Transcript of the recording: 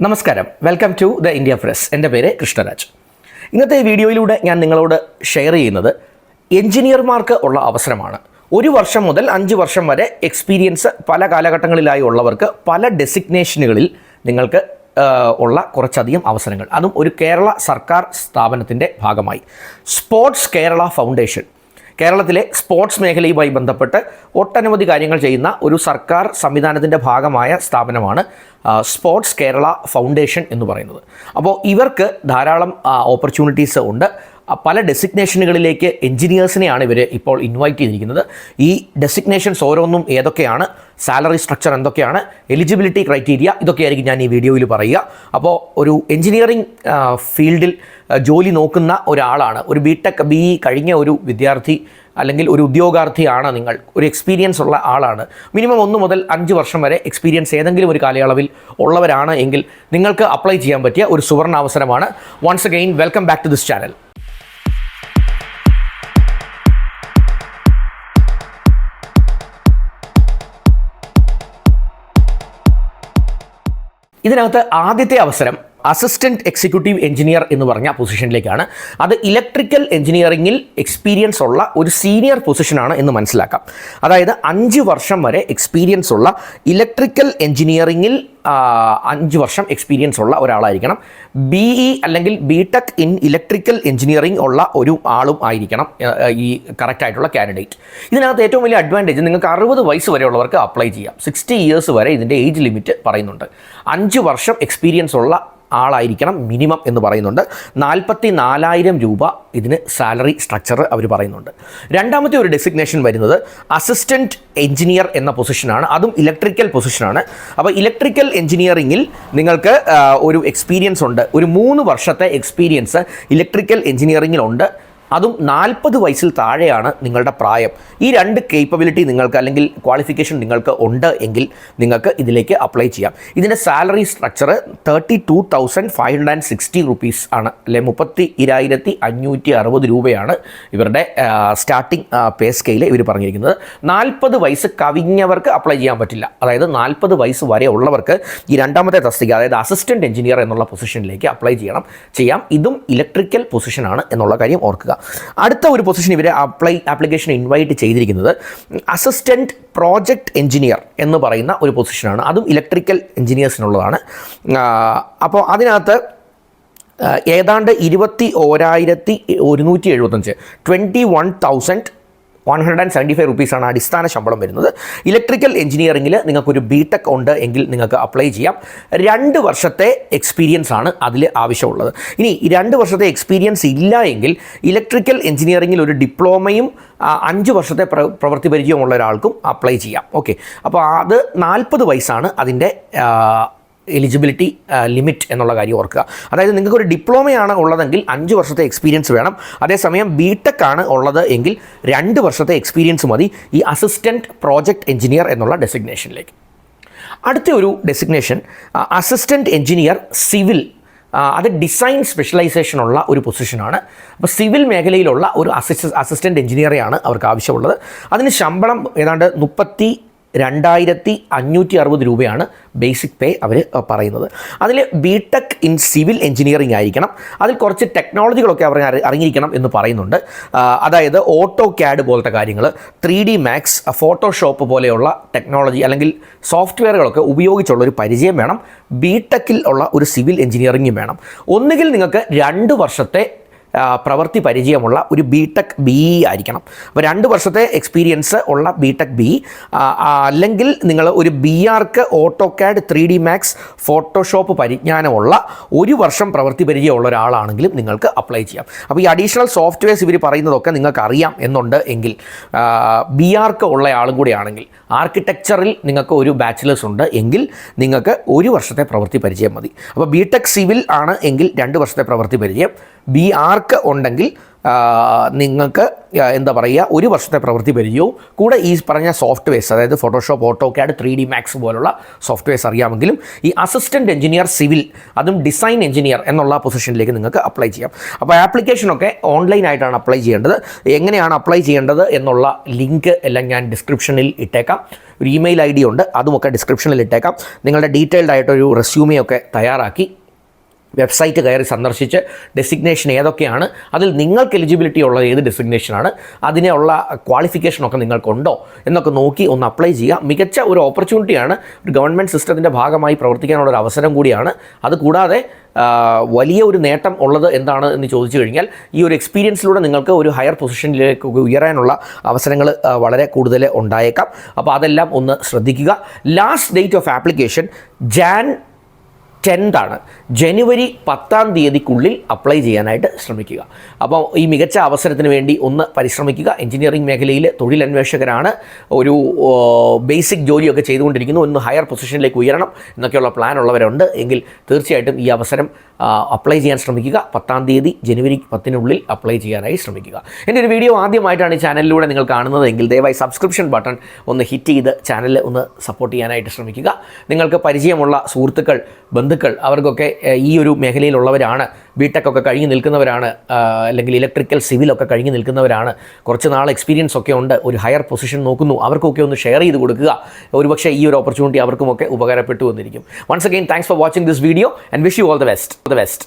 നമസ്കാരം, welcome to the India press. എൻ്റെ പേര് കൃഷ്ണരാജ്. ഇന്നത്തെ വീഡിയോയിലൂടെ ഞാൻ നിങ്ങളോട് ഷെയർ ചെയ്യുന്നത് എഞ്ചിനീയർമാർക്ക് ഉള്ള അവസരമാണ്. 1 വർഷം മുതൽ 5 വർഷം വരെ എക്സ്പീരിയൻസ് പല കാലഘട്ടങ്ങളിലായി ഉള്ളവർക്ക് പല ഡെസിഗ്നേഷനുകളിൽ നിങ്ങൾക്ക് ഉള്ള കുറച്ചധികം അവസരങ്ങൾ, അതും ഒരു കേരള സർക്കാർ സ്ഥാപനത്തിൻ്റെ ഭാഗമായി. സ്പോർട്സ് കേരള ഫൗണ്ടേഷൻ കേരളത്തിലെ സ്പോർട്സ് മേഖലയുമായി ബന്ധപ്പെട്ട് ഒട്ടനവധി കാര്യങ്ങൾ ചെയ്യുന്ന ഒരു സർക്കാർ സംവിധാനത്തിൻ്റെ ഭാഗമായ സ്ഥാപനമാണ് സ്പോർട്സ് കേരള ഫൗണ്ടേഷൻ എന്ന് പറയുന്നത്. അപ്പോൾ ഇവർക്ക് ധാരാളം ഓപ്പർച്യൂണിറ്റീസ് ഉണ്ട്. പല ഡെസിഗ്നേഷനുകളിലേക്ക് എഞ്ചിനീയേഴ്സിനെയാണ് ഇവർ ഇപ്പോൾ ഇൻവൈറ്റ് ചെയ്തിരിക്കുന്നത്. ഈ ഡെസിഗ്നേഷൻസ് ഓരോന്നും ഏതൊക്കെയാണ്, സാലറി സ്ട്രക്ചർ എന്തൊക്കെയാണ്, എലിജിബിലിറ്റി ക്രൈറ്റീരിയ, ഇതൊക്കെയായിരിക്കും ഞാൻ ഈ വീഡിയോയിൽ പറയുക. അപ്പോൾ ഒരു എഞ്ചിനീയറിംഗ് ഫീൽഡിൽ ജോലി നോക്കുന്ന ഒരാളാണ്, ഒരു BTech BE കഴിഞ്ഞ ഒരു വിദ്യാർത്ഥി അല്ലെങ്കിൽ ഒരു ഉദ്യോഗാർത്ഥിയാണ് നിങ്ങൾ, ഒരു എക്സ്പീരിയൻസ് ഉള്ള ആളാണ്, മിനിമം 1 മുതൽ 5 വർഷം വരെ എക്സ്പീരിയൻസ് ഏതെങ്കിലും ഒരു കാലയളവിൽ ഉള്ളവരാണ് എങ്കിൽ നിങ്ങൾക്ക് അപ്ലൈ ചെയ്യാൻ പറ്റിയ ഒരു സുവർണ അവസരമാണ്. Once again welcome back to this channel. ഇതിനകത്ത് ആദ്യത്തെ അവസരം അസിസ്റ്റൻറ്റ് എക്സിക്യൂട്ടീവ് എഞ്ചിനീയർ എന്ന് പറഞ്ഞ പൊസിഷനിലേക്കാണ്. അത് ഇലക്ട്രിക്കൽ എഞ്ചിനീയറിംഗിൽ എക്സ്പീരിയൻസ് ഉള്ള ഒരു സീനിയർ പൊസിഷനാണ് എന്ന് മനസ്സിലാക്കാം. അതായത് 5 വർഷം വരെ എക്സ്പീരിയൻസ് ഉള്ള ഇലക്ട്രിക്കൽ എഞ്ചിനീയറിംഗിൽ 5 വർഷം എക്സ്പീരിയൻസ് ഉള്ള ഒരാളായിരിക്കണം. BE അല്ലെങ്കിൽ BTech ഇൻ ഇലക്ട്രിക്കൽ എഞ്ചിനീയറിംഗ് ഉള്ള ഒരു ആളും ആയിരിക്കണം ഈ കറക്റ്റായിട്ടുള്ള കാൻഡിഡേറ്റ്. ഇതിനകത്ത് ഏറ്റവും വലിയ അഡ്വാൻറ്റേജ്, നിങ്ങൾക്ക് 60 വയസ്സ് വരെയുള്ളവർക്ക് അപ്ലൈ ചെയ്യാം. 60 ഇയേഴ്സ് വരെ ഇതിൻ്റെ ഏജ് ലിമിറ്റ് പറയുന്നുണ്ട്. 5 വർഷം എക്സ്പീരിയൻസ് ഉള്ള ആളായിരിക്കണം മിനിമം എന്ന് പറയുന്നുണ്ട്. 44,000 രൂപ ഇതിന് സാലറി സ്ട്രക്ചർ അവർ പറയുന്നുണ്ട്. രണ്ടാമത്തെ ഒരു ഡെസിഗ്നേഷൻ വരുന്നത് അസിസ്റ്റൻറ്റ് എഞ്ചിനീയർ എന്ന പൊസിഷനാണ്. അതും ഇലക്ട്രിക്കൽ പൊസിഷനാണ്. അപ്പോൾ ഇലക്ട്രിക്കൽ എഞ്ചിനീയറിംഗിൽ നിങ്ങൾക്ക് ഒരു എക്സ്പീരിയൻസ് ഉണ്ട്, ഒരു 3 വർഷത്തെ എക്സ്പീരിയൻസ് ഇലക്ട്രിക്കൽ എഞ്ചിനീയറിംഗിലുണ്ട്. അതും 40 വയസ്സിൽ താഴെയാണ് നിങ്ങളുടെ പ്രായം. ഈ 2 കേപ്പബിലിറ്റി നിങ്ങൾക്ക് അല്ലെങ്കിൽ ക്വാളിഫിക്കേഷൻ നിങ്ങൾക്ക് ഉണ്ട് എങ്കിൽ നിങ്ങൾക്ക് ഇതിലേക്ക് അപ്ലൈ ചെയ്യാം. ഇതിൻ്റെ സാലറി സ്ട്രക്ചർ 32,560 റുപ്പീസ് ആണ്, അല്ലെ 32,560 രൂപയാണ് ഇവരുടെ സ്റ്റാർട്ടിംഗ് പേ സ്കെയിൽ ഇവർ പറഞ്ഞിരിക്കുന്നത്. 40 വയസ്സ് കവിഞ്ഞവർക്ക് അപ്ലൈ ചെയ്യാൻ പറ്റില്ല. അതായത് 40 വയസ്സ് വരെ ഉള്ളവർക്ക് ഈ രണ്ടാമത്തെ തസ്തിക, അതായത് അസിസ്റ്റൻറ്റ് എഞ്ചിനീയർ ചെയ്യാം. ഇതും ഇലക്ട്രിക്കൽ പൊസിഷനാണ് എന്നുള്ള കാര്യം ഓർക്കുക. അടുത്ത ഒരു പൊസിഷൻ ഇവരെ ആപ്ലിക്കേഷൻ ഇൻവൈറ്റ് ചെയ്തിരിക്കുന്നത് അസിസ്റ്റൻറ്റ് പ്രോജക്റ്റ് എഞ്ചിനീയർ എന്ന് പറയുന്ന ഒരു പൊസിഷനാണ്. അതും ഇലക്ട്രിക്കൽ എഞ്ചിനീയേഴ്സിനുള്ളതാണ്. അപ്പോൾ അതിനകത്ത് ഏതാണ്ട് 21,175 21,175 റുപ്പീസാണ് അടിസ്ഥാന ശമ്പളം വരുന്നത്. ഇലക്ട്രിക്കൽ എഞ്ചിനീയറിംഗിൽ നിങ്ങൾക്കൊരു BTech ഉണ്ട് എങ്കിൽ നിങ്ങൾക്ക് അപ്ലൈ ചെയ്യാം. 2 വർഷത്തെ എക്സ്പീരിയൻസ് ആണ് അതിൽ ആവശ്യമുള്ളത്. ഇനി 2 വർഷത്തെ എക്സ്പീരിയൻസ് ഇല്ല എങ്കിൽ ഇലക്ട്രിക്കൽ എഞ്ചിനീയറിംഗിൽ ഒരു ഡിപ്ലോമയും 5 വർഷത്തെ പ്രവൃത്തി പരിചയമുള്ള ഒരാൾക്കും അപ്ലൈ ചെയ്യാം. ഓക്കെ, അപ്പോൾ അത് 40 വയസ്സാണ് അതിൻ്റെ എലിജിബിലിറ്റി ലിമിറ്റ് എന്നുള്ള കാര്യം ഓർക്കുക. അതായത് നിങ്ങൾക്ക് ഒരു ഡിപ്ലോമയാണ് ഉള്ളതെങ്കിൽ 5 വർഷത്തെ എക്സ്പീരിയൻസ് വേണം. അതേസമയം BTech ആണ് ഉള്ളത് എങ്കിൽ 2 വർഷത്തെ എക്സ്പീരിയൻസ് മതി ഈ അസിസ്റ്റൻറ്റ് പ്രോജക്റ്റ് എഞ്ചിനീയർ എന്നുള്ള ഡെസിഗ്നേഷനിലേക്ക്. അടുത്ത ഒരു ഡെസിഗ്നേഷൻ അസിസ്റ്റൻറ്റ് എഞ്ചിനീയർ സിവിൽ, അത് ഡിസൈൻ സ്പെഷ്യലൈസേഷനുള്ള ഒരു പൊസിഷനാണ്. അപ്പോൾ സിവിൽ മേഖലയിലുള്ള ഒരു അസിസ്റ്റൻറ്റ് എഞ്ചിനീയറെയാണ് അവർക്ക് ആവശ്യമുള്ളത്. അതിന് ശമ്പളം ഏതാണ്ട് 32,560 രൂപയാണ് ബേസിക് പേ അവർ പറയുന്നത്. അതിൽ BTech ഇൻ സിവിൽ എഞ്ചിനീയറിംഗ് ആയിരിക്കണം. അതിൽ കുറച്ച് ടെക്നോളജികളൊക്കെ അവർ അറിഞ്ഞിരിക്കണം എന്ന് പറയുന്നുണ്ട്. അതായത് AutoCAD പോലത്തെ കാര്യങ്ങൾ, 3D Max, ഫോട്ടോഷോപ്പ് പോലെയുള്ള ടെക്നോളജി അല്ലെങ്കിൽ സോഫ്റ്റ്വെയറുകളൊക്കെ ഉപയോഗിച്ചുള്ളൊരു പരിചയം വേണം. BTechൽ ഉള്ള ഒരു സിവിൽ എഞ്ചിനീയറിംഗും വേണം. ഒന്നുകിൽ നിങ്ങൾക്ക് 2 വർഷത്തെ പ്രവൃത്തി പരിചയമുള്ള ഒരു BTech BE ആയിരിക്കണം. അപ്പോൾ 2 വർഷത്തെ എക്സ്പീരിയൻസ് ഉള്ള BTech BE, അല്ലെങ്കിൽ നിങ്ങൾ ഒരു BArch, AutoCAD, 3D Max, Photoshop പരിജ്ഞാനമുള്ള 1 വർഷം പ്രവൃത്തി പരിചയമുള്ള ഒരാളാണെങ്കിലും നിങ്ങൾക്ക് അപ്ലൈ ചെയ്യാം. അപ്പോൾ ഈ അഡീഷണൽ സോഫ്റ്റ്വെയർസ് ഇവർ പറയുന്നതൊക്കെ നിങ്ങൾക്ക് അറിയാം എന്നുണ്ട് എങ്കിൽ, BArch ഉള്ള ആളും കൂടിയാണെങ്കിൽ, ആർക്കിടെക്ചറിൽ നിങ്ങൾക്ക് ഒരു ബാച്ചിലേഴ്സ് ഉണ്ട് എങ്കിൽ നിങ്ങൾക്ക് 1 വർഷത്തെ പ്രവൃത്തി പരിചയം മതി. അപ്പോൾ BTech സിവിൽ ആണ് എങ്കിൽ 2 വർഷത്തെ പ്രവൃത്തി പരിചയം, BArch ഉണ്ടെങ്കിൽ നിങ്ങൾക്ക് എന്താ പറയുക, ഒരു വർഷത്തെ പ്രവൃത്തി പരിചയവും കൂടെ ഈ പറഞ്ഞ സോഫ്റ്റ്വെയർസ്, അതായത് ഫോട്ടോഷോപ്പ്, ഓട്ടോകാഡ്, 3D Max പോലുള്ള സോഫ്റ്റ്വെയർസ് അറിയാമെങ്കിലും ഈ അസിസ്റ്റൻറ്റ് എഞ്ചിനീയർ സിവിൽ, അതും ഡിസൈൻ എഞ്ചിനീയർ എന്നുള്ള പൊസിഷനിലേക്ക് നിങ്ങൾക്ക് അപ്ലൈ ചെയ്യാം. അപ്പോൾ ആപ്ലിക്കേഷനൊക്കെ ഓൺലൈനായിട്ടാണ് അപ്ലൈ ചെയ്യേണ്ടത്. എങ്ങനെയാണ് അപ്ലൈ ചെയ്യേണ്ടത് എന്നുള്ള ലിങ്ക് എല്ലാം ഞാൻ ഡിസ്ക്രിപ്ഷനിൽ ഇട്ടേക്കാം. ഒരു ഇമെയിൽ ID ഉണ്ട്, അതുമൊക്കെ ഡിസ്ക്രിപ്ഷനിൽ ഇട്ടേക്കാം. നിങ്ങളുടെ ഡീറ്റെയിൽഡ് ആയിട്ടൊരു റെസ്യൂമെയൊക്കെ തയ്യാറാക്കി വെബ്സൈറ്റ് കയറി സന്ദർശിച്ച് ഡെസിഗ്നേഷൻ ഏതൊക്കെയാണ്, അതിൽ നിങ്ങൾക്ക് എലിജിബിലിറ്റി ഉള്ള ഏത് ഡെസിഗ്നേഷനാണ്, അതിനുള്ള ക്വാളിഫിക്കേഷനൊക്കെ നിങ്ങൾക്കുണ്ടോ എന്നൊക്കെ നോക്കി ഒന്ന് അപ്ലൈ ചെയ്യുക. മികച്ച ഒരു ഓപ്പർച്യൂണിറ്റിയാണ്, ഒരു ഗവൺമെൻറ് സിസ്റ്റത്തിൻ്റെ ഭാഗമായി പ്രവർത്തിക്കാനുള്ളൊരു അവസരം കൂടിയാണ്. അതുകൂടാതെ വലിയ ഒരു നേട്ടം ഉള്ളത് എന്താണ് എന്ന് ചോദിച്ചു കഴിഞ്ഞാൽ, ഈ ഒരു എക്സ്പീരിയൻസിലൂടെ നിങ്ങൾക്ക് ഒരു ഹയർ പൊസിഷനിലേക്ക് ഉയരാനുള്ള അവസരങ്ങൾ വളരെ കൂടുതൽ ഉണ്ടായേക്കാം. അപ്പോൾ അതെല്ലാം ഒന്ന് ശ്രദ്ധിക്കുക. Last date of application Jan 10th ആണ്. ജനുവരി 10th അപ്ലൈ ചെയ്യാനായിട്ട് ശ്രമിക്കുക. അപ്പോൾ ഈ മികച്ച അവസരത്തിന് വേണ്ടി ഒന്ന് പരിശ്രമിക്കുക. എഞ്ചിനീയറിംഗ് മേഖലയിൽ തൊഴിലന്വേഷകരാണ്, ഒരു ബേസിക് ജോലിയൊക്കെ ചെയ്തുകൊണ്ടിരിക്കുന്നു, ഒന്ന് ഹയർ പൊസിഷനിലേക്ക് ഉയരണം എന്നൊക്കെയുള്ള പ്ലാൻ ഉള്ളവരുണ്ട് എങ്കിൽ തീർച്ചയായിട്ടും ഈ അവസരം അപ്ലൈ ചെയ്യാൻ ശ്രമിക്കുക. 10th ജനുവരി 10th അപ്ലൈ ചെയ്യാനായി ശ്രമിക്കുക. എൻ്റെ ഒരു വീഡിയോ ആദ്യമായിട്ടാണ് ഈ ചാനലിലൂടെ നിങ്ങൾ കാണുന്നതെങ്കിൽ ദയവായി സബ്സ്ക്രിപ്ഷൻ ബട്ടൺ ഒന്ന് ഹിറ്റ് ചെയ്ത് ചാനൽ ഒന്ന് സപ്പോർട്ട് ചെയ്യാനായിട്ട് ശ്രമിക്കുക. നിങ്ങൾക്ക് പരിചയമുള്ള സുഹൃത്തുക്കൾ, ബന്ധുക്കൾ, അവർക്കൊക്കെ ഈ ഒരു മേഖലയിലുള്ളവരാണ്, ബിടെക് ഒക്കെ കഴിഞ്ഞ് നിൽക്കുന്നവരാണ്, അല്ലെങ്കിൽ ഇലക്ട്രിക്കൽ സിവിലൊക്കെ കഴിഞ്ഞ് നിൽക്കുന്നവരാണ്, കുറച്ച് നാൾ എക്സ്പീരിയൻസ് ഒക്കെ ഉണ്ട്, ഒരു ഹയർ പൊസിഷൻ നോക്കുന്നു, അവർക്കൊക്കെ ഒന്ന് ഷെയർ ചെയ്ത് കൊടുക്കുക. ഒരുപക്ഷെ ഈ ഒരു ഓപ്പർച്യൂണിറ്റി അവർക്കുമൊക്കെ ഉപകാരപ്പെട്ടു വന്നിരിക്കും. Once again thanks for watching this video and wish you all the best.